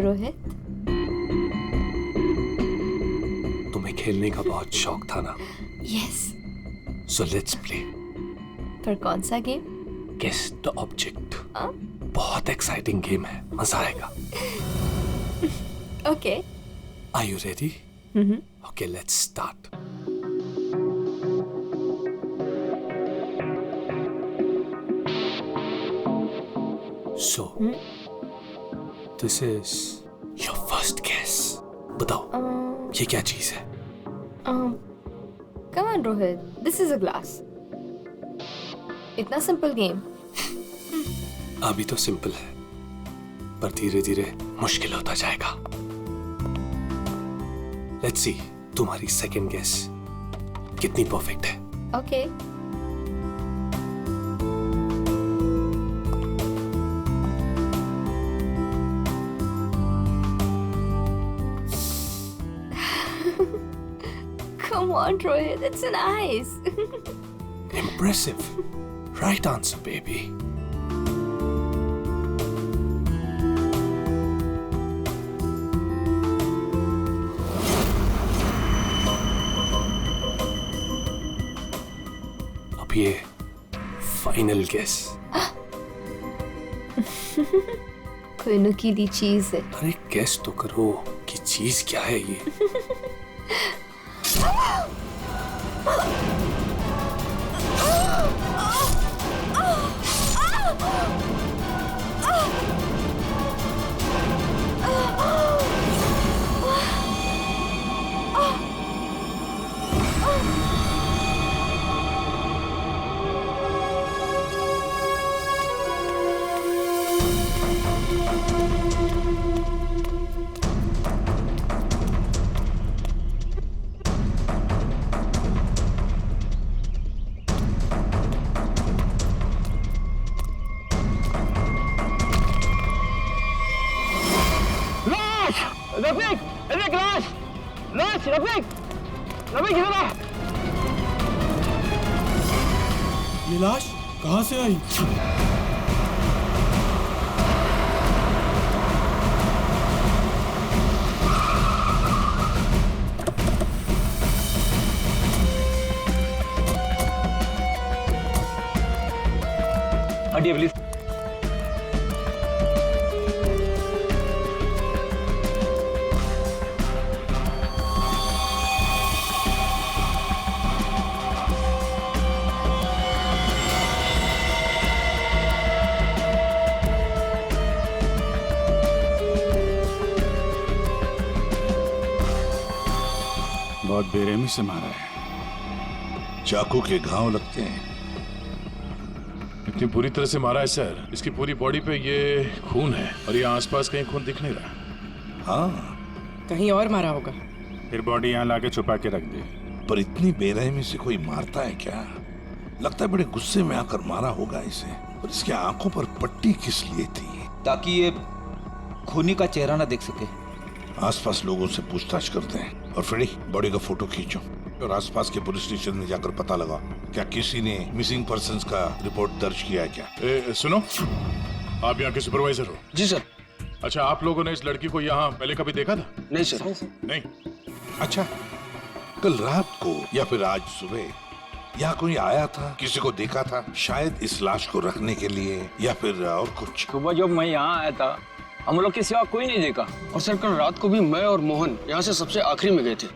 रोहित, तुम्हें खेलने का बहुत शौक था ना? यस। So let's play. पर कौन सा गेम? Guess the object. बहुत एक्साइटिंग गेम है, मजा आएगा। Okay. Are you ready? Okay, let's start. So this is your first guess. बताओ ये क्या चीज है? Come on Rohit, this is a glass. इतना सिंपल गेम। अभी तो सिंपल है, पर धीरे धीरे मुश्किल होता जाएगा। लेट्स सी तुम्हारी सेकंड गेस कितनी परफेक्ट है। Okay. Come on, Rohit, it's an ice. Impressive. Right answer, baby. अब ये फाइनल गेस। कोई नुकीली चीज है। अरे गेस तो करो कि चीज क्या है ये। रफीक, रफीक लाश, लाश, रफीक, रफीक इधर आ। ये लाश कहाँ से आई? हटिए प्लीज। बहुत बेरहमी से मारा है। चाकू के घाव लगते हैं। इतनी बुरी तरह से मारा है सर, इसकी पूरी बॉडी पे ये खून है और ये आसपास कहीं खून दिख नहीं रहा। हाँ, कहीं और मारा होगा। फिर बॉडी यहाँ लाके छुपा के रख दे। पर इतनी बेरहमी से कोई मारता है क्या? लगता है बड़े गुस्से में आकर मारा होगा इसे। और इसके आंखों पर पट्टी किस लिए थी? ताकि ये खूनी का चेहरा ना देख सके। आसपास लोगों से पूछताछ करते हैं। और फ्रेडी, बॉडी का फोटो खींचो और आसपास के पुलिस स्टेशन में जाकर पता लगा क्या किसी ने मिसिंग पर्संस का रिपोर्ट दर्ज किया है क्या? सुनो, आप यहाँ के सुपरवाइजर हो? जी सर। अच्छा, आप लोगों ने इस लड़की को यहाँ पहले कभी देखा था? नहीं सर। नहीं। अच्छा, कल रात को या फिर आज सुबह यहाँ कोई आया था? किसी को देखा था? शायद इस लाश को रखने के लिए या फिर और कुछ? सुबह जब मैं यहाँ आया था हम लोग के सिवा कोई नहीं देखा। और सर कल रात को भी मैं और मोहन यहाँ से सबसे आखिरी में गए थे,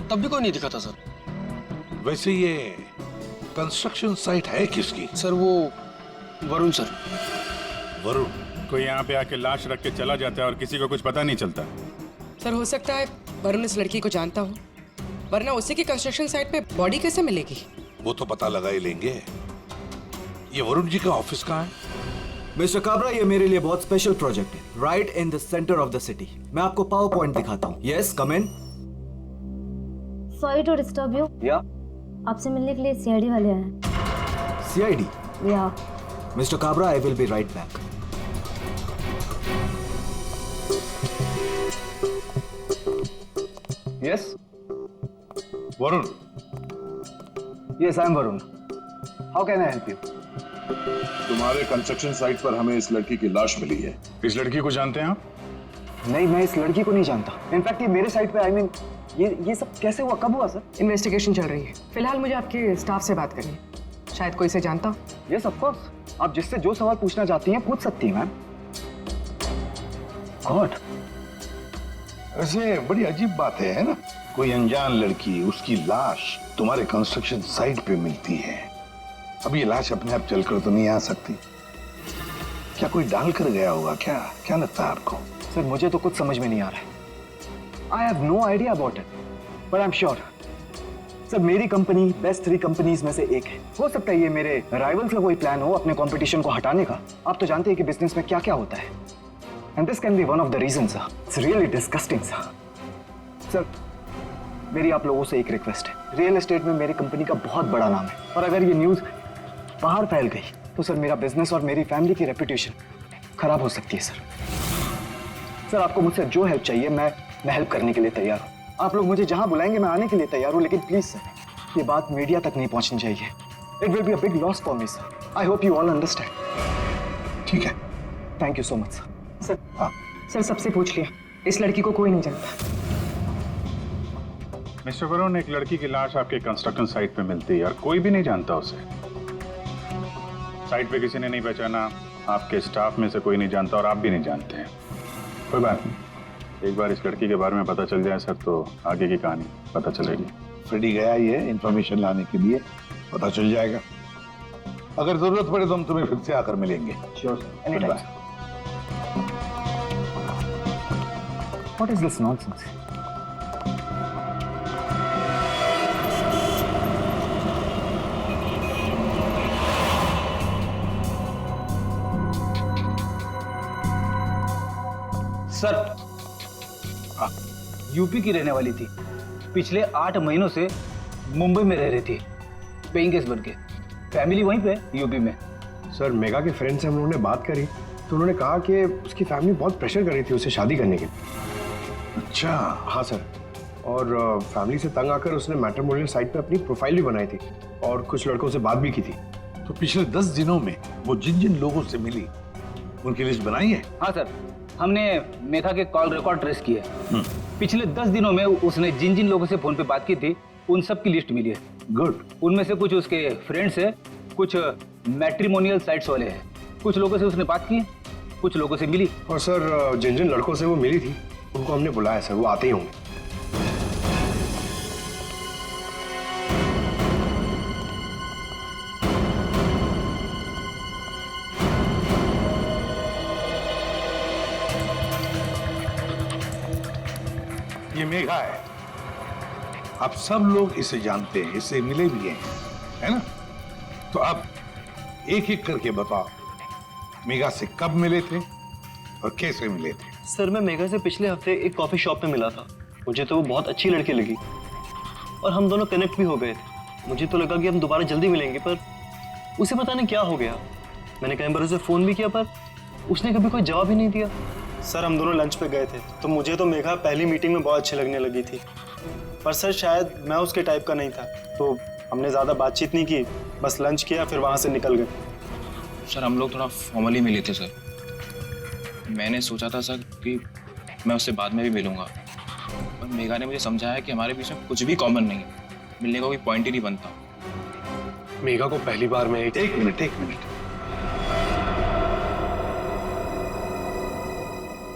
तब भी कोई नहीं दिखा था सर। वैसे ये कंस्ट्रक्शन साइट है किसकी? सर वो वरुण सर। वरुण? कोई यहाँ पे आके लाश रख के चला जाता है और किसी को कुछ पता नहीं चलता। सर हो सकता है वरुण इस लड़की को जानता हो, वरना उसी की कंस्ट्रक्शन साइट पे बॉडी कैसे मिलेगी? वो तो पता लगा ही लेंगे। ये वरुण जी का ऑफिस कहाँ है? मिस्टर काबरा, ये मेरे लिए बहुत स्पेशल प्रोजेक्ट है, right in the centre of the city. मैं आपको पावर पॉइंट दिखाता हूँ। Yes, come in. Sorry to disturb you. या आपसे मिलने के लिए सीआईडी वाले आए हैं। सीआईडी? या। Mister Kabra, I will be right back. Yes Varun. Yes I am Varun. How can I help you? तुम्हारे कंस्ट्रक्शन साइट पर हमें इस लड़की की लाश मिली है। इस लड़की को जानते हैं आप? नहीं, मैं इस लड़की को नहीं जानता। इनफैक्ट ये मेरे साइड पे, ये सब कैसे हुआ, कब हुआ सर? इन्वेस्टिगेशन चल रही है। फिलहाल मुझे आपके स्टाफ से बात करनी है। शायद कोई इसे जानता हो। यस ऑफ कोर्स, आप जिससे जो सवाल पूछना चाहती हैं पूछ सकती हैं मैम। गॉड, वैसे बड़ी अजीब बात है ना? कोई अनजान लड़की, उसकी लाश तुम्हारे कंस्ट्रक्शन साइट पे मिलती है। अब ये लाश अपने आप चलकर तो नहीं आ सकती। क्या कोई डाल कर गया होगा? क्या लगता है आपको? सर मुझे तो कुछ समझ में नहीं आ रहा है। I have no idea about it, but I am sure sir मेरी कंपनी बेस्ट 3 कंपनीज में से एक है। हो सकता है ये मेरे राइवल्स का कोई प्लान हो अपने कंपटीशन को हटाने का। आप तो जानते हैं कि बिजनेस में क्या क्या होता है, and this can be one of the reason sir. It's really disgusting sir. मेरी आप लोगों से एक रिक्वेस्ट है, रियल एस्टेट में मेरी कंपनी का बहुत बड़ा नाम है, और अगर ये न्यूज बाहर फैल गई तो सर मेरा बिजनेस और मेरी फैमिली की रेपुटेशन खराब हो सकती है सर। आपको मुझसे जो हेल्प चाहिए मैं हेल्प करने के लिए तैयार हूँ। आप लोग मुझे जहां बुलाएंगे मैं आने के लिए तैयार हूँ, लेकिन प्लीज सर ये बात मीडिया तक नहीं पहुंचनी चाहिए। It will be a big loss for me sir. I hope you all understand. ठीक है, thank you so much sir. Sir सबसे पूछ लिया, इस लड़की को कोई नहीं जानता। मिस्टर वरुण, एक लड़की की लाश आपके कंस्ट्रक्शन साइट पे मिलती है और कोई भी नहीं जानता उसे। साइट पे किसी ने नहीं पहचाना, आपके स्टाफ में से कोई नहीं जानता और आप भी नहीं जानते हैं। कोई बात नहीं, एक बार इस लड़की के बारे में पता चल जाए सर तो आगे की कहानी पता चलेगी। फ्रेडी गया ही है इंफॉर्मेशन लाने के लिए, पता चल जाएगा। अगर जरूरत पड़े तो हम तुम्हें फिर से आकर मिलेंगे। Sure sir, any time. What is this nonsense? Sir, UP की रहने वाली थी, पिछले 8 महीनों से मुंबई में रह रही थी, पेइंग गेस्ट बन के। फैमिली वहीं पे यूपी में। सर मेगा के फ्रेंड से हम लोगों ने बात करी तो उन्होंने कहा कि उसकी फैमिली बहुत प्रेशर कर रही थी उसे शादी करने के लिए। अच्छा, हाँ सर, और फैमिली से तंग आकर उसने मैट्रिमोनियल साइट पे अपनी प्रोफाइल भी बनाई थी और कुछ लड़कों से बात भी की थी। तो पिछले 10 दिनों में वो जिन जिन लोगों से मिली उनकी लिस्ट बनाई है? हाँ सर, हमने मेघा के कॉल रिकॉर्ड ट्रेस किए। पिछले 10 दिनों में उसने जिन जिन लोगों से फोन पे बात की थी उन सब की लिस्ट मिली है। गुड। उनमें से कुछ उसके फ्रेंड्स है, कुछ मैट्रिमोनियल साइट्स वाले हैं। कुछ लोगों से उसने बात की, कुछ लोगों से मिली। और सर जिन जिन लड़कों से वो मिली थी उनको हमने बुलाया सर, वो आते ही होंगे। ये मेघा है, आप सब लोग इसे जानते हैं, इससे मिले भी हैं, है ना? तो अब एक एक करके बताओ, मेघा से कब मिले थे और कैसे मिले थे? सर मैं मेघा से पिछले हफ्ते एक कॉफी शॉप पे मिला था। मुझे तो वो बहुत अच्छी लड़की लगी और हम दोनों कनेक्ट भी हो गए थे। मुझे तो लगा कि हम दोबारा जल्दी मिलेंगे, पर उसे पता नहीं क्या हो गया। मैंने कई बार उसे फोन भी किया पर उसने कभी कोई जवाब ही नहीं दिया। सर हम दोनों लंच पे गए थे तो मुझे तो मेघा पहली मीटिंग में बहुत अच्छी लगने लगी थी, पर सर शायद मैं उसके टाइप का नहीं था, तो हमने ज़्यादा बातचीत नहीं की, बस लंच किया फिर वहाँ से निकल गए। सर हम लोग थोड़ा फॉर्मली मिले थे सर। मैंने सोचा था सर कि मैं उससे बाद में भी मिलूंगा, पर मेघा ने मुझे समझाया कि हमारे बीच में कुछ भी कॉमन नहीं, मिलने का कोई पॉइंट ही नहीं बनता। मेघा को पहली बार में एक मिनट,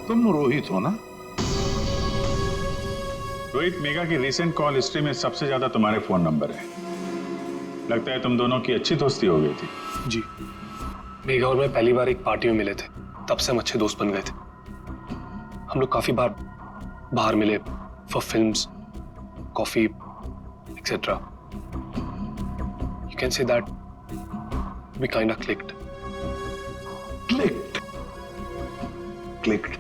तुम रोहित हो ना? रोहित, मेघा की रिसेंट कॉल हिस्ट्री में सबसे ज्यादा तुम्हारे फोन नंबर है। लगता है तुम दोनों की अच्छी दोस्ती हो गई थी। जी, मेघा और मैं पहली बार एक पार्टी में मिले थे, तब से हम अच्छे दोस्त बन गए थे। हम लोग काफी बार बाहर मिले for films, coffee etcetera. You can say that we kind of clicked.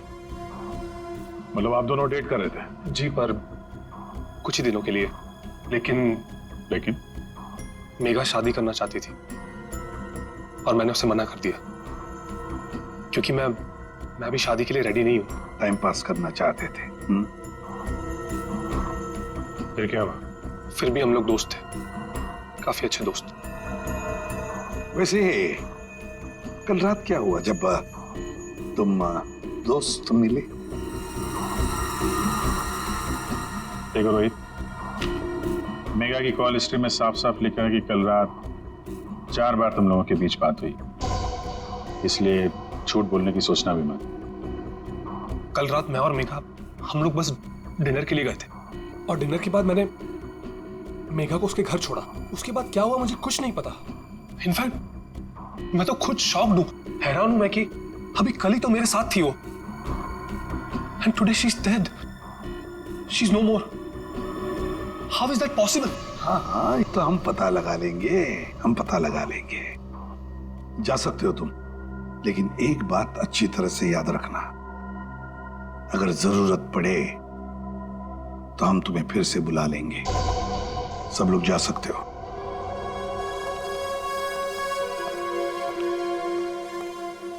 मतलब आप दोनों डेट कर रहे थे? जी, पर कुछ ही दिनों के लिए। लेकिन मेघा शादी करना चाहती थी और मैंने उसे मना कर दिया, क्योंकि मैं भी शादी के लिए रेडी नहीं हूं। टाइम पास करना चाहते थे। फिर क्या हुआ? फिर भी हम लोग दोस्त थे, काफी अच्छे दोस्त। वैसे कल रात क्या हुआ जब तुम दोस्त मिले? देखो रोहित, मेगा की कॉल हिस्ट्री में साफ साफ लिखा है कि कल रात 4 बार तुम लोगों के बीच बात हुई, इसलिए झूठ बोलने की सोचना भी मत। कल रात मैं और मेघा हम लोग बस डिनर के लिए गए थे और डिनर के बाद मैंने मेघा को उसके घर छोड़ा। उसके बाद क्या हुआ मुझे कुछ नहीं पता। इनफैक्ट मैं तो खुद शॉक्ड हूं, हैरान हूं मैं कि अभी कल ही तो मेरे साथ थी वो, and today she is dead, she is no more. How is that possible? हाँ हाँ, ये तो हम पता लगा लेंगे, हम पता लगा लेंगे। जा सकते हो तुम, लेकिन एक बात अच्छी तरह से याद रखना, अगर जरूरत पड़े तो हम तुम्हें फिर से बुला लेंगे। सब लोग जा सकते हो।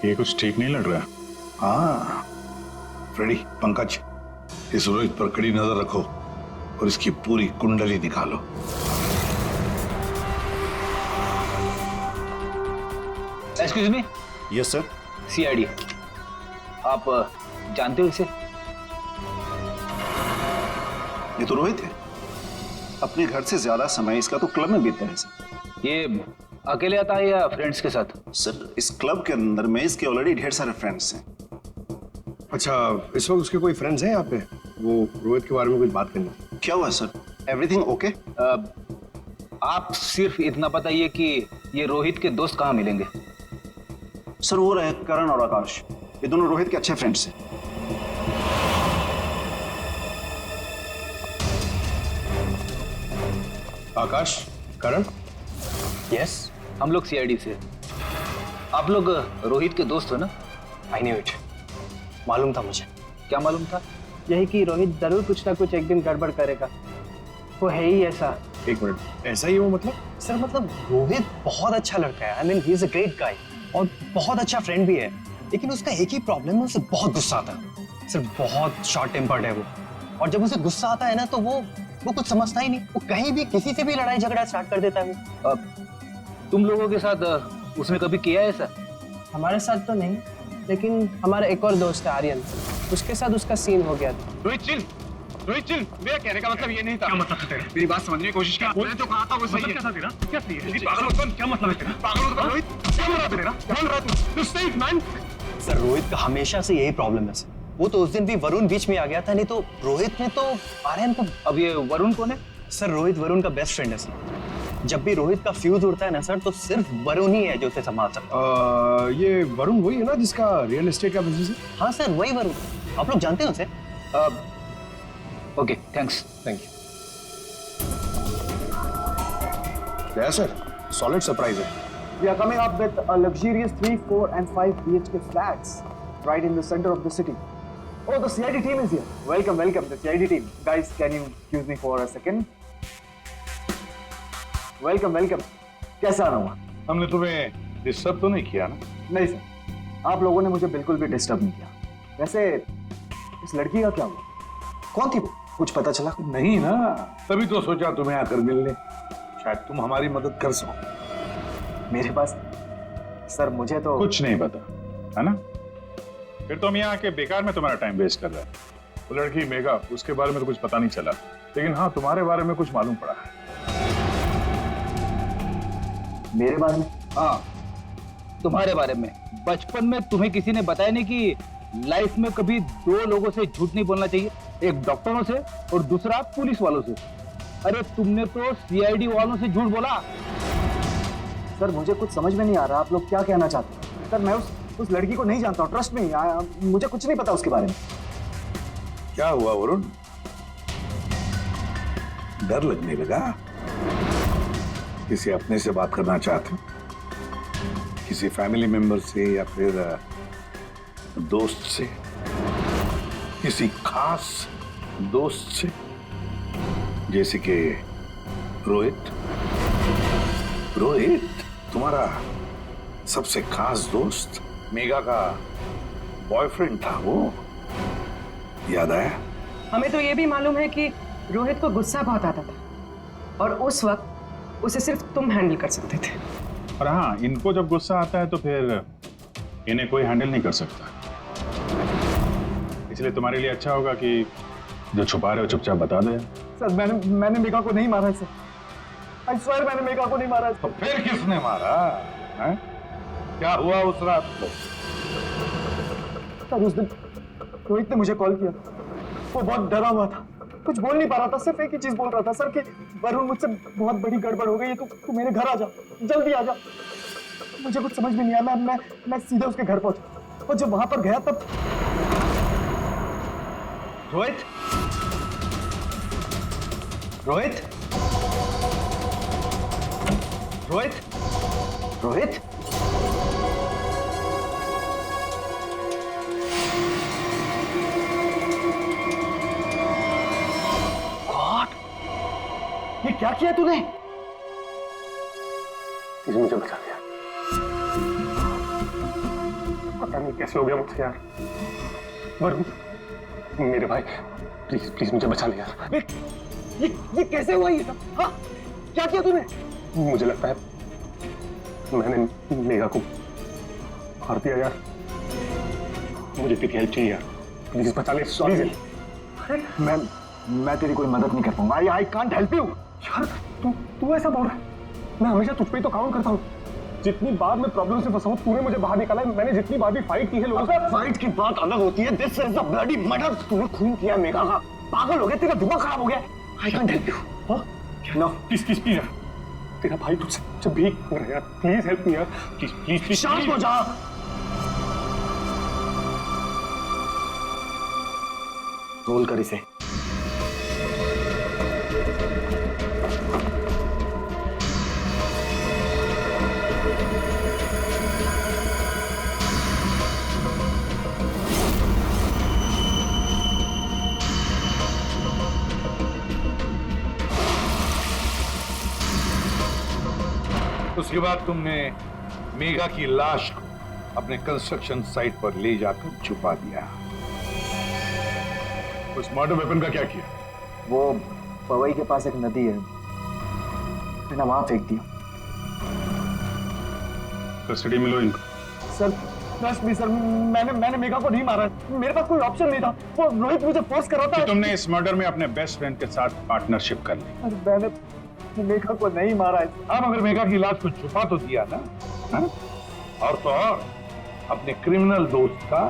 ये कुछ ठीक नहीं लग रहा। हाँ फ्रेडी, पंकज, इस रोहित पर कड़ी नजर रखो और इसकी पूरी कुंडली निकालो। Excuse me. Yes sir. CID, आप जानते हो इसे? ये तो रोहित है, अपने घर से ज्यादा समय इसका तो क्लब में बीतता है सर। ये अकेले आता है या फ्रेंड्स के साथ? सर इस क्लब के अंदर में इसके ऑलरेडी ढेर सारे फ्रेंड्स हैं। अच्छा, इस वक्त उसके कोई फ्रेंड्स हैं यहाँ पे? वो रोहित के बारे में कुछ बात करनी थी। क्या हुआ सर? Everything okay? आप सिर्फ इतना बताइए कि ये रोहित के दोस्त कहाँ मिलेंगे। सर वो रहे करण और आकाश, ये दोनों रोहित के अच्छे फ्रेंड्स हैं। आकाश, करण? यस, हम लोग सीआईडी से। आप लोग रोहित के दोस्त हो ना? आई न्यू इट, मालूम था मुझे। क्या मालूम था? यही कि रोहित जरूर कुछ ना कुछ एक दिन गड़बड़ करेगा, वो है ही ऐसा। एक मिनट, ऐसा ही हो मतलब? सर मतलब रोहित बहुत अच्छा लड़का है, I mean he is a great guy और बहुत अच्छा फ्रेंड भी है, लेकिन उसका एक ही प्रॉब्लम है, उसे बहुत गुस्सा आता है। सर बहुत शॉर्ट टेम्पर्ड है वो, और जब उसे गुस्सा आता है ना तो वो कुछ समझता ही नहीं, वो कहीं भी किसी से भी लड़ाई झगड़ा स्टार्ट कर देता है वो। तुम लोगों के साथ उसने कभी किया है ऐसा? हमारे साथ तो नहीं, लेकिन हमारा एक और दोस्त है आर्यन, उसके साथ उसका सीन हो गया था। रोहित चिल, रोहित चिल, मेरा कहने का मतलब ये नहीं था। क्या मतलब है तेरा? मेरी बात समझने की कोशिश कर। मैंने जो कहा था वो सही है। क्या था तेरा? क्या सही है? पागल मत बन, क्या मतलब है तेरा? पागल मत बन रोहित, क्या बोल रहा है तेरा? बोल रहा तू स्टे मैन। सर रोहित का हमेशा से यही प्रॉब्लम है सर, वो तो उस दिन भी वरुण बीच में आ गया था, नहीं तो रोहित ने तो आर्यन को। अब ये वरुण कौन है? सर रोहित वरुण का बेस्ट फ्रेंड है सर, जब भी रोहित का फ्यूज उड़ता है ना सर तो सिर्फ वरुण ही है जो उसे संभाल सकता है। ये वरुण वही है ना जिसका रियल एस्टेट का बिजनेस है? हाँ सर वही वरुण, आप लोग जानते हैं उसे? Okay thanks. Thank you. क्या सर, सॉलिड सरप्राइज है। We are coming up with a luxurious 3, 4 and 5 BHK flats right in the center of the city. Oh, the CID team is here. Welcome, welcome, the CID team. Guys, can you excuse me for a second? Welcome, welcome. कैसा आना हुआ? हमने तुम्हें disturb तो नहीं किया ना? नहीं सर, आप लोगों ने मुझे बिल्कुल भी डिस्टर्ब नहीं किया। वैसे इस लड़की का क्या हुआ? कौन थी वो, कुछ पता चला? नहीं ना, तभी तो सोचा तुम्हें आकर मिलने, शायद तुम हमारी मदद कर सको। मेरे पास सर मुझे तो कुछ नहीं पता है ना? फिर तो हम यहाँ आके बेकार में तुम्हारा टाइम वेस्ट कर रहे हैं। वो लड़की मेघा, उसके बारे में तो कुछ पता नहीं चला, लेकिन हाँ तुम्हारे बारे में कुछ मालूम पड़ा है। मेरे बारे में? हाँ तुम्हारे बारे में। बचपन में तुम्हें किसी ने बताया नहीं कि लाइफ में कभी 2 लोगों से झूठ नहीं बोलना चाहिए, एक डॉक्टरों से और दूसरा पुलिस वालों से। अरे तुमने तो सीआईडी वालों से झूठ बोला। सर मुझे कुछ समझ में नहीं आ रहा, आप लोग क्या कहना चाहते हैं? सर मैं उस लड़की को नहीं जानता हूँ, ट्रस्ट मी, मुझे कुछ नहीं पता उसके बारे में। क्या हुआ वरुण, डर लगने लगा? किसी अपने से बात करना चाहते हो? किसी फैमिली मेंबर से या फिर दोस्त से, किसी खास दोस्त से, जैसे कि रोहित? रोहित तुम्हारा सबसे खास दोस्त, मेघा का बॉयफ्रेंड था वो, याद आया? हमें तो ये भी मालूम है कि रोहित को गुस्सा बहुत आता था और उस वक्त उसे सिर्फ तुम हैंडल कर सकते थे। और हाँ, इनको जब गुस्सा आता है तो फिर इन्हें कोई हैंडल नहीं कर सकता, इसलिए तुम्हारे लिए अच्छा होगा कि जो छुपा रहे हो चुपचाप बता दो यार। सर मैंने मेघा को नहीं मारा है सर। आई स्वेयर मैंने मेघा को नहीं मारा है। तो फिर किसने मारा है? क्या हुआ उस रात को? सर उस दिन रोहित ने मुझे कॉल किया, वो बहुत डरा हुआ था, कुछ बोल नहीं पा रहा था, सिर्फ एक ही चीज बोल रहा था सर कि वरुण मुझसे बहुत बड़ी गड़बड़ हो गई है, तू मेरे घर आ जा, जल्दी आ जा। मुझे कुछ समझ में नहीं आया, मैं सीधे उसके घर पहुंचा और जब वहां पर गया तब रोहित रोहित रोहित रोहित गॉड, ये क्या किया तूने? प्लीज मुझे बचा दिया। पता नहीं कैसे हो गया मुझसे यार। वरुण, मेरे भाई, प्लीज प्लीज मुझे बचा ले यार। ये कैसे हुआ ये सब? हाँ, क्या किया तूने? मुझे लगता है मैंने मेघा को मार दिया यार। मुझे तेरी हेल्प चाहिए यार, प्लीज बचा ले। सॉरी, मैं तेरी कोई मदद नहीं कर पाऊंगा। I can't help you. यार तू ऐसा बोल रहा है? मैं हमेशा तुझ पे तो काउंट करता हूँ। जितनी बार मैं प्रॉब्लम से फंसा हूँ तूने मुझे बाहर निकाला है। मैंने जितनी बार भी फाइट की है लोगों से। फाइट की बात अलग होती है, this is a bloody murder. तूने खून किया मेघा का, पागल हो गया, तेरा दिमाग खराब हो गया। I can't help you. No please please please यार, तेरा भाई तुझसे भीख मांग रहा है यार, प्लीज हेल्प मी यार, प्लीज प्लीज प्लीज। शांत हो जा। रोल कर इसे। उसके बाद तुमने मेघा की लाश को अपने कंस्ट्रक्शन साइट पर ले जाकर छुपा दिया। उस मर्डर वेपन का क्या किया? वो पवई के पास एक नदी है, मैंने वहां फेंक दिया। कस्टडी में लो इनको। सर ट्रस्ट मी सर, मैंने मेघा को नहीं मारा, मेरे पास कोई ऑप्शन नहीं था। वो रोहित मुझे फोर्स कर रहा था। तुमने इस मर्डर में अपने बेस्ट फ्रेंड के साथ पार्टनरशिप कर ली। अरे मैंने मेघा को नहीं मारा है। अब अगर मेघा की लाश को छुपा तो दिया ना, हा? और तो और अपने क्रिमिनल दोस्त का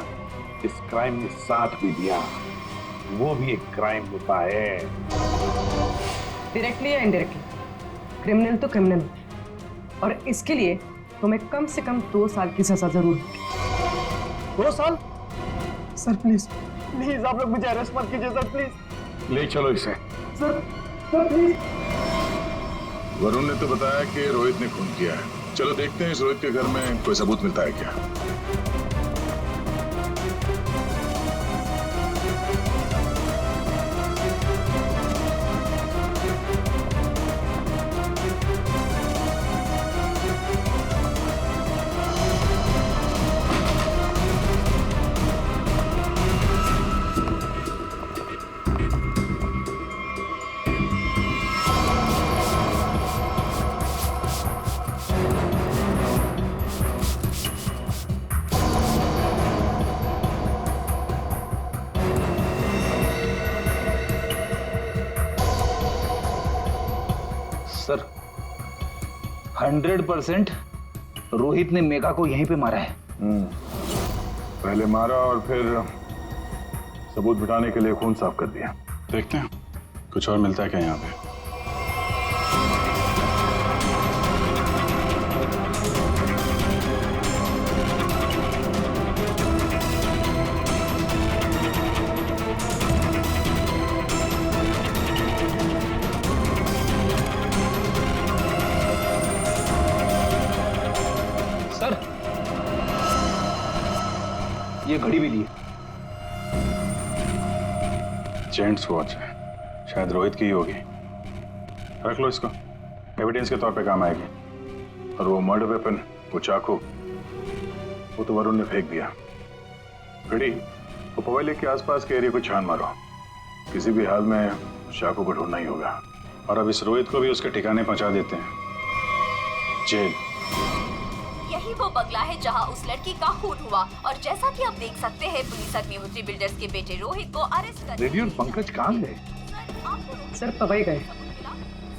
इस क्राइम में साथ भी दिया, वो भी एक क्राइम होता है। डायरेक्टली या इनडायरेक्टली, क्रिमिनल तो क्रिमिनल, और इसके लिए तुम्हें कम से कम 2 साल की सजा जरूर होगी। 2 साल? सर प्लीज प्लीज आप लोग मुझे अरेस्ट मत कीजिए सर, प्लीज। ले चलो इसे। Sir please. वरुण ने तो बताया कि रोहित ने खून किया है। चलो देखते हैं इस रोहित के घर में कोई सबूत मिलता है क्या। सर 100% रोहित ने मेघा को यहीं पे मारा है। पहले मारा और फिर सबूत बिठाने के लिए खून साफ कर दिया। देखते हैं कुछ और मिलता है क्या यहाँ पे। ये घड़ी भी ली है। जेंट्स वॉच है, शायद रोहित की ही होगी। रख लो इसको, एविडेंस के तौर पे काम आएगी। और वो मर्डर वेपन, वो चाकू, वो तो वरुण ने फेंक दिया। घड़ी, वो पवई लेक के आसपास के एरिया को छान मारो। किसी भी हाल में चाकू को ढूंढना ही होगा। और अब इस रोहित को भी उसके ठिकाने पहुंचा देते हैं, जेल। यही वो बंगला है जहां उस लड़की का खून हुआ और जैसा कि आप देख सकते हैं पुलिस अग्निहोत्री बिल्डर्स के बेटे रोहित को अरेस्ट कर रेडी और पंकज कहाँ गए? सर पवई गए।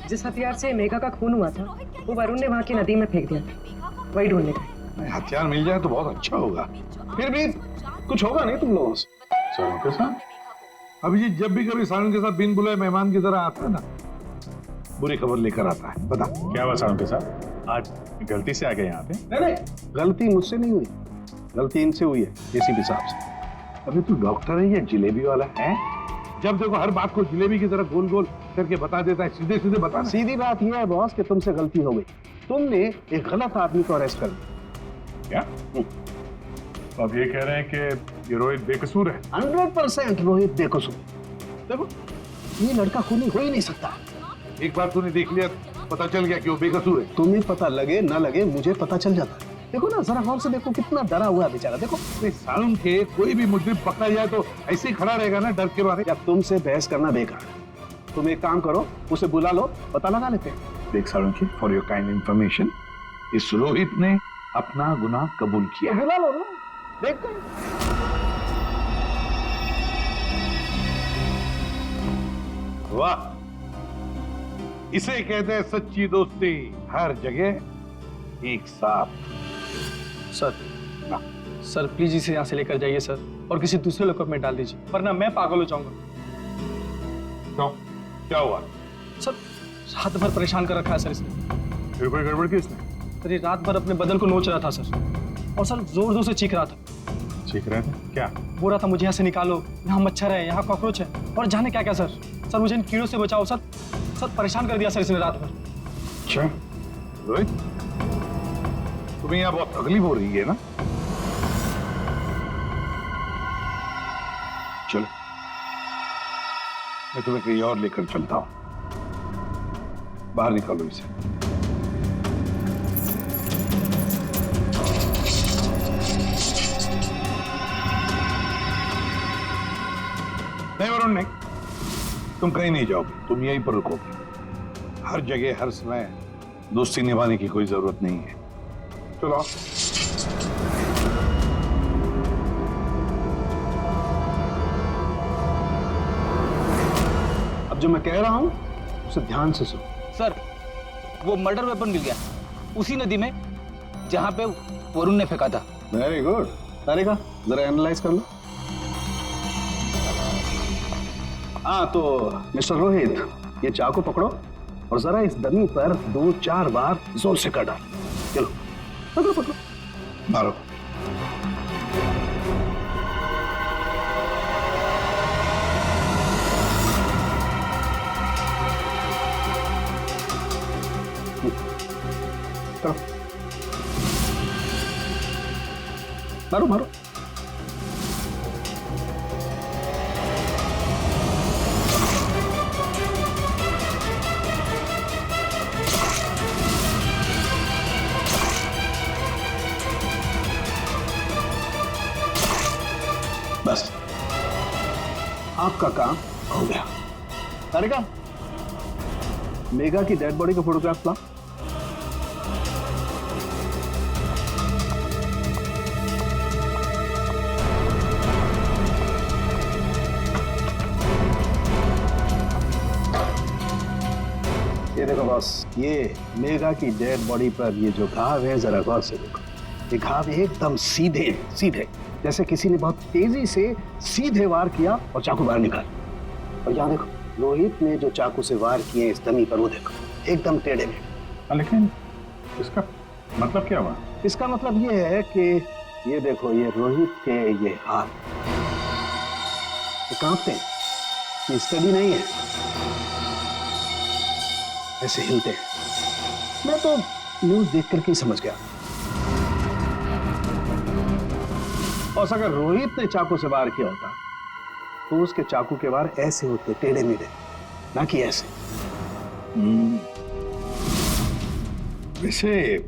जिस हथियार से मेघा का खून हुआ था वो वरुण ने वहाँ की नदी में फेंक दिया था, वही ढूंढने गए। हथियार मिल जाए तो बहुत अच्छा होगा, फिर भी कुछ होगा नहीं तुम लोगों से। सारुण के साथ? अभिजीत जब भी कभी सारुण के साथ बिन बुलाए मेहमान की तरह आता है ना, बुरी खबर लेकर आता है। बता क्या हुआ सारुण के साथ? आज गलती से आ गए यहाँ पे? नहीं, गलती मुझसे नहीं हुई, गलती इनसे हुई है एसीपी साहब से। अभी तू डॉक्टर है या जिलेबी वाला है? जब देखो हर बात को जिलेबी की तरह गोल गोल करके बता देता है, सीधे सीधे बता। सीधी बात यह है बॉस कि तुमसे गलती हो गई, तुमने एक गलत आदमी को अरेस्ट कर लिया। क्या? तो अब ये कह रहे हैं कि ये रोहित बेकसूर है? 100% रोहित बेकसूर। देखो ये लड़का खूनी हो ही नहीं सकता। एक बार तूने देख लिया पता चल गया कि वो बेकसूर है। तुम्हें पता लगे ना लगे मुझे पता चल जाता है। देखो ना जरा गौर से देखो कितना डरा हुआ है बेचारा। देखो सारुण के कोई भी मुजरिम पकड़ा जाए तो ऐसे ही खड़ा रहेगा ना डर के मारे। या तुमसे बहस करना बेकार है। तुम एक काम करो, उसे बुला लो, पता लगा लेते हैं। देख सारुण की, फॉर योर काइंड इंफॉर्मेशन, इस रोहित ने अपना गुनाह कबूल किया। बुला लो ना, देखते हैं। वाह, इसे कहते हैं सच्ची दोस्ती, हर जगह एक साथ। सर प्लीज इसे यहाँ से लेकर जाइए सर, और किसी दूसरे लॉकअप में डाल दीजिए, वरना मैं पागल हो जाऊंगा। क्यों? क्या हुआ? सर रात भर परेशान कर रखा है सर इसने। फिर कोई गड़बड़ की इसने? सर ये रात भर अपने बदन को नोच रहा था सर, और सर जोर जोर से चीख रहा था। चीख रहे थे? क्या? बोल रहा था मुझे यहाँ से निकालो, यहाँ मच्छर है, यहाँ कॉकरोच है, और जाने क्या क्या सर। सर मुझे इन कीड़ों से बचाओ सर। सर परेशान कर दिया सर इसने रात भर। अच्छा रोहित, तुम्हें यहाँ बहुत तकलीफ हो रही है ना? चलो मैं तुम्हें कहीं और लेकर चलता हूं। बाहर निकालो इसे। नहीं वरुण नहीं, तुम कहीं नहीं जाओगे, तुम यहीं पर रुकोगे। हर जगह हर समय दोस्ती निभाने की कोई जरूरत नहीं है। चलो अब जो मैं कह रहा हूं उसे ध्यान से सुनो। सर वो मर्डर वेपन मिल गया उसी नदी में जहां पे वरुण ने फेंका था। Very good. तारिका जरा एनालाइज कर लो। हाँ तो मिस्टर रोहित, ये चाकू पकड़ो और जरा इस डमी पर 2-4 बार जोर से कर डाल। चलो पकड़ो पकड़ो, मारो। मारो मारो। बस आपका काम हो गया। तारिका, मेघा की डेड बॉडी का फोटोग्राफ ला। ये देखो बॉस, ये मेघा की डेड बॉडी पर ये जो घाव है जरा गौर से देखो। ये घाव एकदम सीधे सीधे, जैसे किसी ने बहुत तेजी से सीधे वार किया और चाकू बाहर निकाल। और यहाँ देखो रोहित ने जो चाकू से वार किए इस डमी पर, वो देखो एकदम टेढ़े मेढ़े। लेकिन इसका मतलब क्या हुआ? इसका मतलब ये है कि ये देखो ये रोहित के ये हाथ ये कांपते हैं, ये स्टडी नहीं है, ऐसे हिलते हैं। मैं तो न्यूज देख करके ही समझ गया। और अगर रोहित ने चाकू से वार किया होता तो उसके चाकू के वार ऐसे होते, टेढ़े मेढ़े, ना कि ऐसे। वैसे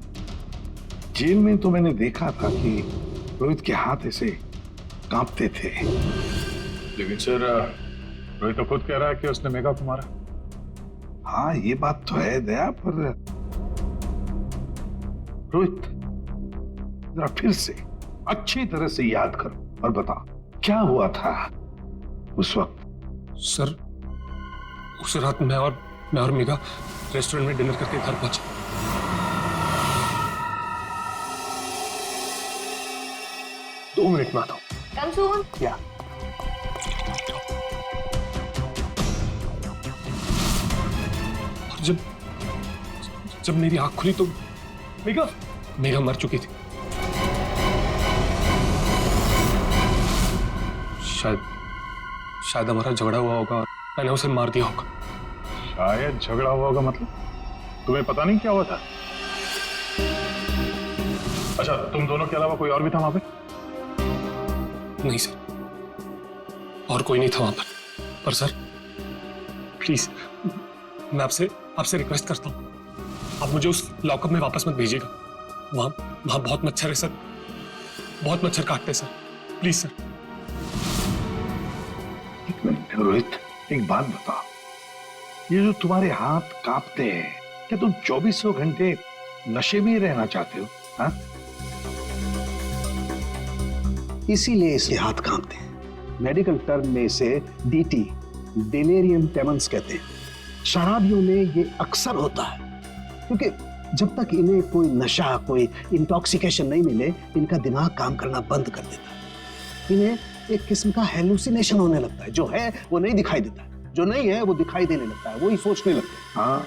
जेल में तो मैंने देखा था कि रोहित के हाथ ऐसे कांपते थे। लेकिन सर रोहित तो खुद कह रहा है कि उसने मेघा को मारा। हाँ ये बात तो है दया, पर रोहित जरा फिर से अच्छी तरह से याद कर और बता क्या हुआ था उस वक्त। सर उस रात मैं और मेघा रेस्टोरेंट में डिनर करके घर पहुंचे। दो मिनट में आता हूं। Come soon. या और जब मेरी आंख खुली तो मेघा मर चुकी थी। शायद हमारा झगड़ा हुआ होगा और मैंने उसे मार दिया होगा। शायद झगड़ा हुआ होगा मतलब? तुम्हें पता नहीं क्या हुआ था? अच्छा, तुम दोनों के अलावा कोई और भी था वहां पे? नहीं सर, और कोई नहीं था वहां पर सर प्लीज मैं आपसे रिक्वेस्ट करता हूं, आप मुझे उस लॉकअप में वापस मत भेजिएगा। वहां बहुत मच्छर है सर, बहुत मच्छर काटते हैं सर, प्लीज सर। एक मिनट रोहित, एक बात बता, ये जो तुम्हारे हाथ कांपते हैं, क्या तुम 24 घंटे नशे में ही रहना चाहते हो? हाँ? इसीलिए इसके हाथ कांपते हैं। मेडिकल टर्म में इसे डीटी, डिलेरियम ट्रेमेंस कहते हैं। शराबियों में ये अक्सर होता है, क्योंकि जब तक इन्हें कोई नशा, कोई इंटॉक्सिकेशन नहीं मिले, इनका दिमाग काम करना बंद कर देता है। इन्हें एक किस्म का हेलुसिनेशन होने लगता है, जो है वो नहीं दिखाई देता, जो नहीं है वो दिखाई देने लगता है, वही सोचने लगते हैं। हाँ,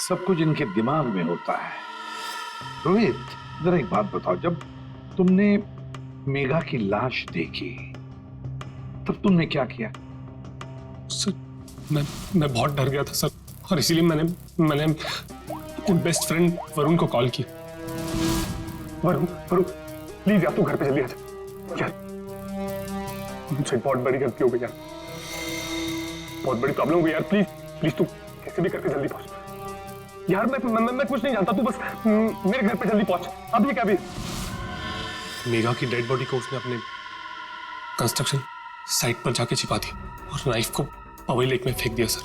सब कुछ इनके दिमाग में होता है। रोहित, जरा एक बात बताओ, जब तुमने मेघा की लाश देखी तब तुमने क्या किया? सर मैं बहुत डर गया था सर, और इसीलिए मैंने अपने बेस्ट फ्रेंड वरुण को कॉल किया। वरुण प्लीज यार तू घर पे जल्दी आ जा यार, मुझे बहुत बड़ी गलती हो गई यार, बहुत बड़ी प्रॉब्लम हो गई यार, प्लीज तू कैसे भी करके जल्दी पहुंच यार। मैं कुछ नहीं जानता, तू बस मेरे घर पे जल्दी पहुंच अभी क्या भी। मेघा की डेड बॉडी को उसने अपने कंस्ट्रक्शन साइट पर जाके छिपा दिया और नाइफ को पवई लेक में फेंक दिया सर।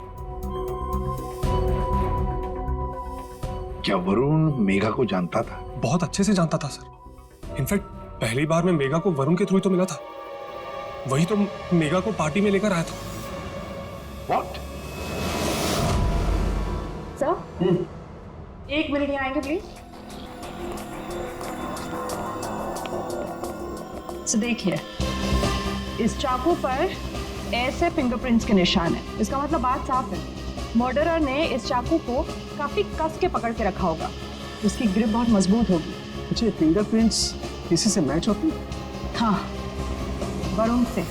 क्या वरुण मेघा को जानता था? बहुत अच्छे से जानता था सर, इनफैक्ट पहली बार मैं मेघा को वरुण के थ्रू तो मिला था, वही तो मेघा को पार्टी में लेकर आया था। What? सर, एक मिनट यहाँ आएंगे प्लीज। तो देखिए, इस चाकू पर ऐसे फिंगरप्रिंट्स के निशान है, इसका मतलब बात साफ है, मर्डरर ने इस चाकू को काफी कस के पकड़ के रखा होगा, उसकी ग्रिप बहुत मजबूत होगी। अच्छा, फिंगरप्रिंट्स किसी से मैच होती? हाँ, वरुण से।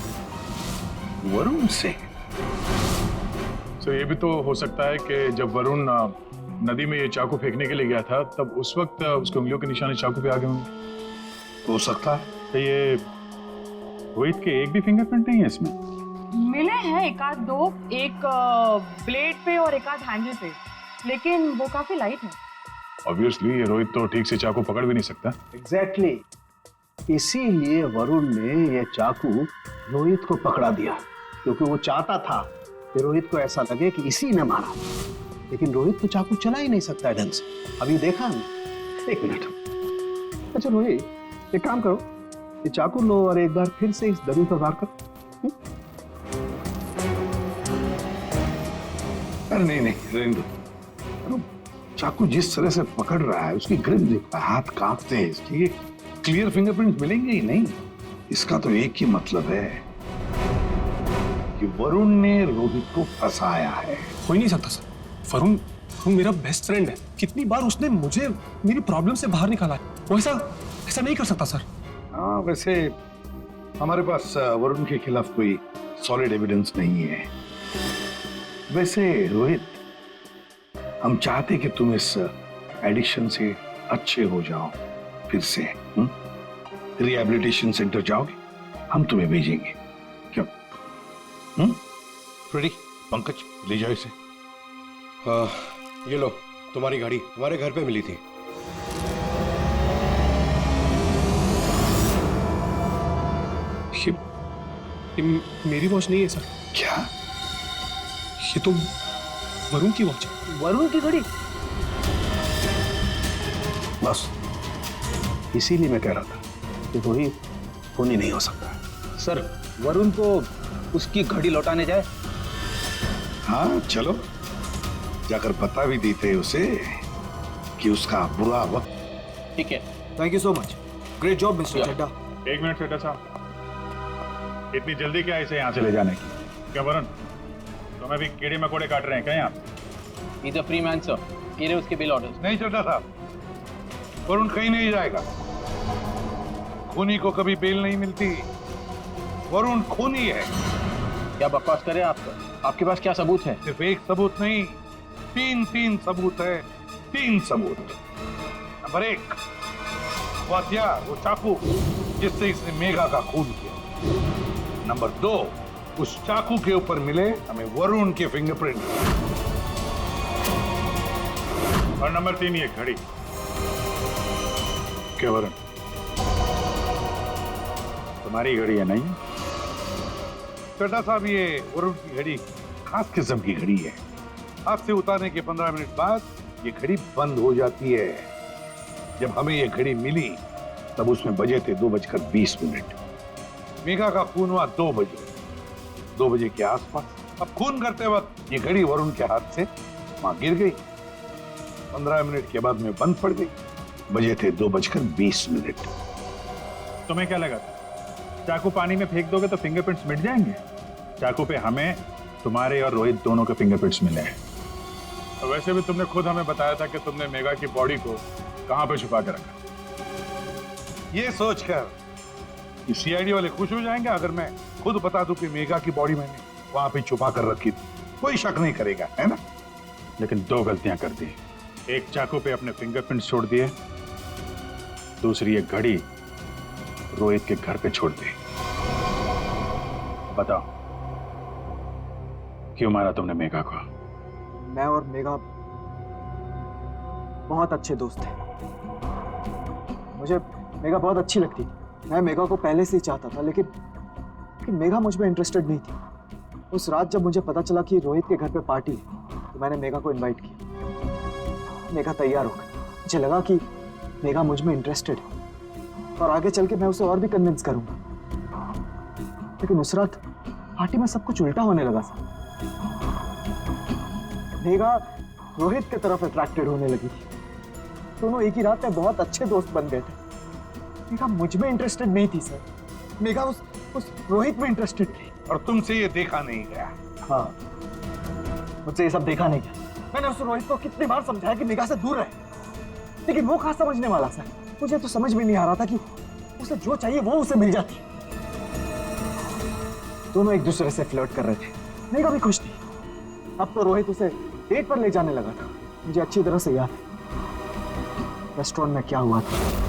वरुण से? तो ये भी तो हो सकता है कि जब वरुण नदी में ये चाकू फेंकने के लिए गया था, तब उस वक्त उसके उंगलियों के निशान चाकू पे आ गए होंगे। हो सकता है। तो ये रोहित के एक भी फिंगरप्रिंट नहीं है इसमें? मिले हैं एक आध दो, एक ब्लेड पे और एक आध हैंडल पे, लेकिन वो काफी लाइट है। ऑब्वियसली ये रोहित तो ठीक से चाकू पकड़ भी नहीं सकता। एग्जैक्टली, इसीलिए वरुण ने ये चाकू रोहित को पकड़ा दिया, क्योंकि वो चाहता था कि रोहित को ऐसा लगे कि इसी ने मारा, लेकिन रोहित तो चाकू चला ही नहीं सकता ढंग से। अभी देखा ना। एक मिनट। अच्छा रोहित, एक काम करो, ये चाकू लो और एक बार फिर से इस दरी पर वार करो। अरे नहीं, रहने दो। चाकू जिस तरह से पकड़ रहा है, उसकी ग्रिप देखो, हाथ कांपते हैं इसके, ये क्लियर फिंगरप्रिंट मिलेंगे ही नहीं। इसका तो एक ही मतलब है कि वरुण ने रोहित को फंसाया है। हो ही नहीं सकता सर, वरुण मेरा बेस्ट फ्रेंड है, कितनी बार उसने मुझे मेरी प्रॉब्लम से बाहर निकाला है, वो ऐसा नहीं कर सकता सर। हाँ, वैसे हमारे पास वरुण के खिलाफ कोई सॉलिड एविडेंस नहीं है। वैसे रोहित, हम चाहते कि तुम इस एडिक्शन से अच्छे हो जाओ, फिर से रिहैबिलिटेशन सेंटर जाओगे, हम तुम्हें भेजेंगे। क्यों? फ्रेडी, पंकज ले जाओ इसे। ये लो, तुम्हारी गाड़ी हमारे घर पे मिली थी। ये मेरी वॉच नहीं है सर। क्या? ये तो वरुण की वॉच है। वरुण की घड़ी? बस इसीलिए मैं कह रहा था कि रोहित खूनी नहीं हो सकता। सर वरुण को उसकी घड़ी लौटाने जाए। हाँ चलो, जाकर बता भी देते उसे कि उसका बुरा वक्त। ठीक है। Thank you so much, great job mister Chadda. एक मिनट चड्डा साहब, इतनी जल्दी क्या इसे यहाँ से ले जाने की? क्या वरुण, तुम्हें भी कीड़े मकोड़े काट रहे हैं क्या यहाँ? He's a free man, sir. Here are उसके बिल ऑर्डर्स। नहीं चड्डा साहब, वरुण कहीं नहीं जाएगा। खूनी को कभी बेल नहीं मिलती। वरुण खूनी है। क्या बकवास करे आप? आपके पास क्या सबूत है? सिर्फ एक सबूत नहीं, तीन सबूत है। 3 सबूत। नंबर 1, वो हथियार, वो चाकू जिससे इसने मेघा का खून किया। नंबर 2, उस चाकू के ऊपर मिले हमें वरुण के फिंगरप्रिंट। और नंबर 3 ये घड़ी। क्या वरुण, तुम्हारी घड़ी है नहीं? चड्डा साहब, ये वरुण की घड़ी खास किस्म की घड़ी है। हाथ से उतारने के 15 मिनट बाद ये घड़ी बंद हो जाती है। जब हमें ये घड़ी मिली तब उसमें बजे थे 2:20। मेघा का खून हुआ 2 बजे के आसपास। अब खून करते वक्त ये घड़ी वरुण के हाथ से वहां गिर गई। 15 मिनट के बाद में बंद पड़ गई। बजे थे 2:20। तुम्हें क्या लगा, चाकू पानी में फेंक दोगे तो फिंगरप्रिंट्स मिट जाएंगे? चाकू पे हमें, तुम्हारे और रोहित दोनों के फिंगरप्रिंट्स मिले हैं। और वैसे भी तुमने खुद हमें बताया था कि तुमने मेघा की बॉडी को कहां पे छुपा के रखा। ये सोचकर कि सीआईडी वाले खुश हो जाएंगे अगर मैं खुद बता दूं कि मेघा की बॉडी मैंने वहां पे छुपा कर रखी थी। कोई शक नहीं करेगा, है ना? लेकिन 2 गलतियां कर दी। एक, चाकू पे अपने फिंगरप्रिंट्स छोड़ दिए। दूसरी, एक घड़ी रोहित के घर पे छोड़ दी। बताओ, क्यों मारा तुमने मेघा को? मैं और मेघा बहुत अच्छे दोस्त थे। मुझे मेघा बहुत अच्छी लगती थी। मैं मेघा को पहले से ही चाहता था, लेकिन मेघा मुझ में इंटरेस्टेड नहीं थी। उस रात जब मुझे पता चला कि रोहित के घर पे पार्टी है तो मैंने मेघा को इनवाइट किया। मेघा तैयार हो गई। मुझे लगा कि मेघा मुझ में इंटरेस्टेड है और आगे चल के मैं उसे और भी कन्विंस करूंगा। लेकिन उस रात पार्टी में सब कुछ उल्टा होने लगा। मेघा रोहित की तरफ अट्रैक्टेड होने लगी थी। दोनों एक ही रात में बहुत अच्छे दोस्त बन गए थे। मेघा मुझ में इंटरेस्टेड नहीं थी सर। मेघा उस रोहित में इंटरेस्टेड थी। और तुमसे ये देखा नहीं गया। हाँ, मुझसे ये सब देखा नहीं गया। मैंने उस रोहित को कितनी बार समझाया कि मेघा से दूर रहे, लेकिन वो कहाँ समझने वाला सर। मुझे तो समझ में नहीं आ रहा था कि उसे जो चाहिए वो उसे मिल जाती। दोनों एक दूसरे से फ्लर्ट कर रहे थे। मेघा भी खुश थी। अब तो रोहित उसे डेट पर ले जाने लगा था। मुझे अच्छी तरह से याद है रेस्टोरेंट में क्या हुआ था।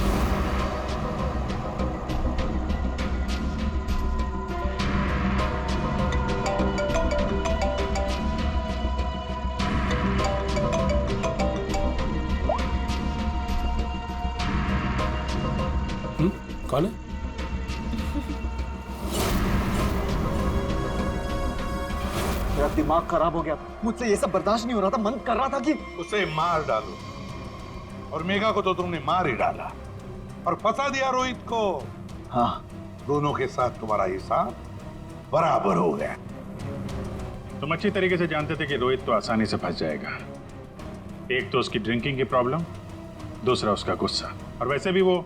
कौन है? मेरा दिमाग खराब हो गया था। मुझसे ये सब बर्दाश्त नहीं हो रहा था। मन कर रहा था कि उसे मार डालो। और मेघा को तो तुमने मार ही डाला और फंसा दिया रोहित को। हाँ, दोनों के साथ तुम्हारा हिसाब बराबर हो गया। तुम अच्छी तरीके से जानते थे कि रोहित तो आसानी से फंस जाएगा। एक तो उसकी ड्रिंकिंग की प्रॉब्लम, दूसरा उसका गुस्सा। और वैसे भी वो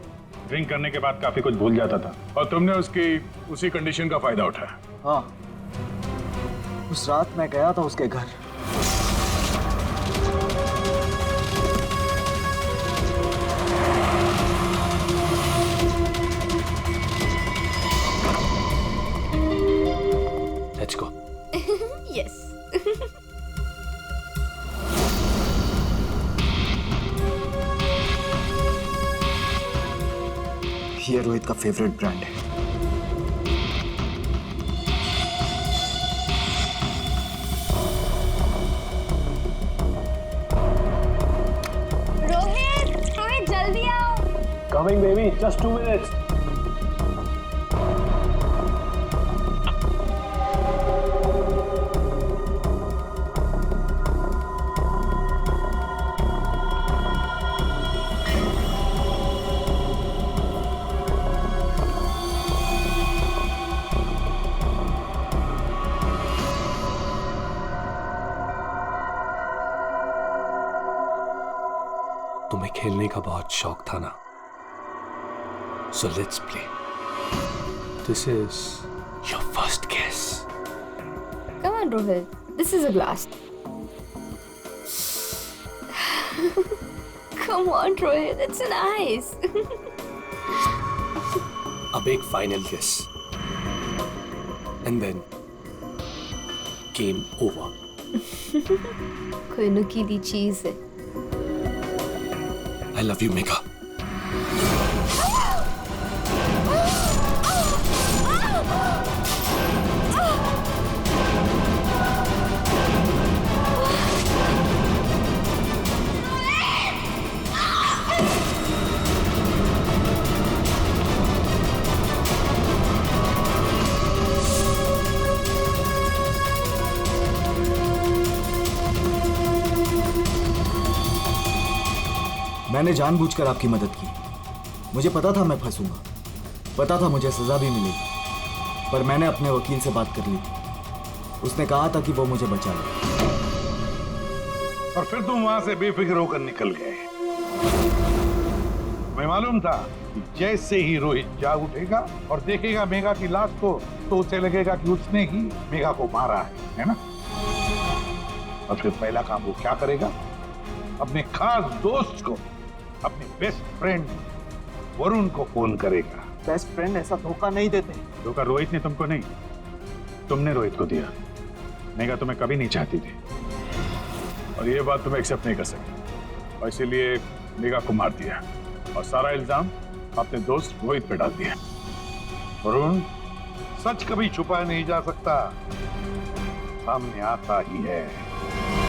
ड्रिंक करने के बाद काफी कुछ भूल जाता था और तुमने उसकी उसी कंडीशन का फायदा उठाया। हाँ, उस रात मैं गया था उसके घर। Let's go. Yes. ये रोहित का फेवरेट ब्रांड है। रोहित जल्दी आओ। Coming baby, just 2 minutes. तुम्हें खेलने का बहुत शौक था ना, so let's play. This is your first guess. Come on, Rohit. This is a glass. Come on, Rohit. It's nice. अब एक final guess and then game over. कोई नुकीली चीज है। I love you Megha. मैंने जानबूझकर आपकी मदद की। मुझे पता था मैं फंसूंगा, पता था मुझे सजा भी मिलेगी, पर मैंने अपने वकील से बात कर ली थी। उसने कहा था कि वो मुझे बचा ले। और फिर तुम वहां से बेफिक्र होकर निकल गए। मैं मालूम था कि जैसे ही रोहित जाग उठेगा और देखेगा मेघा की लाश को, तो उसे लगेगा कि उसने ही मेघा को मारा है ना? और फिर पहला काम वो क्या करेगा? अपने खास दोस्त को, अपने बेस्ट फ्रेंड वरुण को फोन करेगा। बेस्ट फ्रेंड ऐसा धोखा नहीं देते। धोखा रोहित ने तुमको नहीं, तुमने रोहित को दिया। मेघा तुम्हें कभी नहीं चाहती थी और ये बात तुम्हें एक्सेप्ट नहीं कर सकती, और इसीलिए मेघा को मार दिया और सारा इल्जाम अपने दोस्त रोहित पे डाल दिया। वरुण, सच कभी छुपाया नहीं जा सकता, सामने आता ही है।